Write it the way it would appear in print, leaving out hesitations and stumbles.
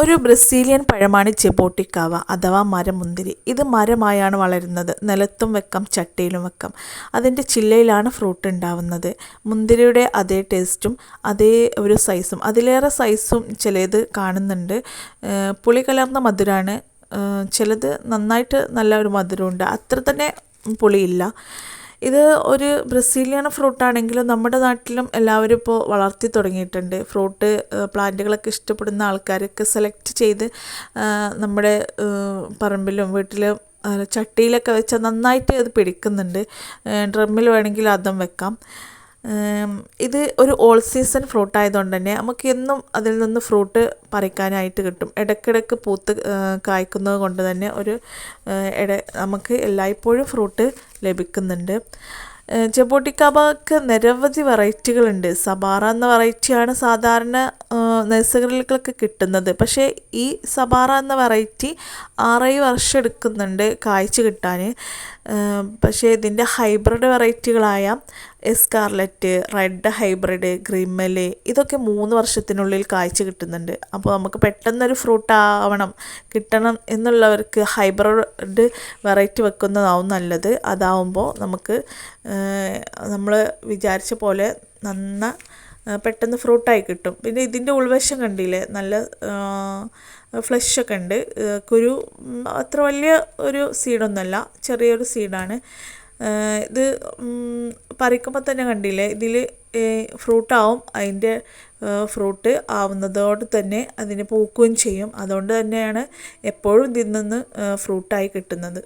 ഒരു ബ്രസീലിയൻ പഴമാണ് ജബോട്ടിക്കാവ അഥവാ മരമുന്തിരി. ഇത് മരമായാണ് വളരുന്നത്. നിലത്തും വെക്കാം, ചട്ടിയിലും വെക്കാം. അതിൻ്റെ ചില്ലയിലാണ് ഫ്രൂട്ട് ഉണ്ടാവുന്നത്. മുന്തിരിയുടെ അതേ ടേസ്റ്റും അതേ ഒരു സൈസും, അതിലേറെ സൈസും ചിലത് കാണുന്നുണ്ട്. പുളി കലർന്ന മധുരമാണ്. ചിലത് നന്നായിട്ട് നല്ല ഒരു മധുരമുണ്ട്, അത്ര തന്നെ പുളിയില്ല. ഇത് ഒരു ബ്രസീലിയൻ ഫ്രൂട്ടാണെങ്കിലും നമ്മുടെ നാട്ടിലും എല്ലാവരും ഇപ്പോൾ വളർത്തി തുടങ്ങിയിട്ടുണ്ട്. ഫ്രൂട്ട് പ്ലാന്റുകളൊക്കെ ഇഷ്ടപ്പെടുന്ന ആൾക്കാരൊക്കെ സെലക്ട് ചെയ്ത് നമ്മുടെ പറമ്പിലും വീട്ടിലും ചട്ടിയിലൊക്കെ വെച്ചാൽ നന്നായിട്ട് അത് പിടിക്കുന്നുണ്ട്. ഡ്രമ്മിൽ വേണമെങ്കിൽ അതും വെക്കാം. ഇത് ഒരു ഓൾ സീസൺ ഫ്രൂട്ട് ആയതുകൊണ്ട് തന്നെ നമുക്ക് എന്നും അതിൽ നിന്ന് ഫ്രൂട്ട് പറിക്കാനായിട്ട് കിട്ടും. ഇടയ്ക്കിടയ്ക്ക് പൂത്ത് കായ്ക്കുന്നത് കൊണ്ട് തന്നെ നമുക്ക് എല്ലായ്പ്പോഴും ഫ്രൂട്ട് ലഭിക്കുന്നുണ്ട്. ജബോട്ടിക്കാവക്ക് നിരവധി വെറൈറ്റികളുണ്ട്. സബാറ എന്ന വെറൈറ്റിയാണ് സാധാരണ നഴ്സറികൾക്കൊക്കെ കിട്ടുന്നത്. പക്ഷേ ഈ സബാറ എന്ന വെറൈറ്റി 6 വർഷം എടുക്കുന്നുണ്ട് കായ്ച്ച് കിട്ടാൻ. പക്ഷേ ഇതിൻ്റെ ഹൈബ്രിഡ് വെറൈറ്റികളായ എസ്കാർലറ്റ്, റെഡ് ഹൈബ്രിഡ്, ഗ്രിമ്മല് ഇതൊക്കെ 3 വർഷത്തിനുള്ളിൽ കായ്ച്ച് കിട്ടുന്നുണ്ട്. അപ്പോൾ നമുക്ക് പെട്ടെന്നൊരു ഫ്രൂട്ട് കിട്ടണം എന്നുള്ളവർക്ക് ഹൈബ്രിഡ് വെറൈറ്റി വെക്കുന്നതാവും നല്ലത്. അതാവുമ്പോൾ നമുക്ക് നമ്മൾ വിചാരിച്ച പോലെ പെട്ടെന്ന് ഫ്രൂട്ടായി കിട്ടും. പിന്നെ ഇതിൻ്റെ ഉൾവശം കണ്ടില്ലേ, നല്ല ഫ്ലഷൊക്കെ ഉണ്ട്. കുരു അത്ര വലിയ ഒരു സീഡൊന്നുമല്ല, ചെറിയൊരു സീഡാണ് ഇത്. പറിക്കുമ്പോൾ തന്നെ കണ്ടില്ലേ, ഇതിൽ ഫ്രൂട്ടാവും. അതിൻ്റെ ഫ്രൂട്ട് ആവുന്നതോടെ തന്നെ അതിന് പൂക്കുകയും ചെയ്യും. അതുകൊണ്ട് തന്നെയാണ് എപ്പോഴും ഇതിൽ നിന്ന് ഫ്രൂട്ടായി കിട്ടുന്നത്.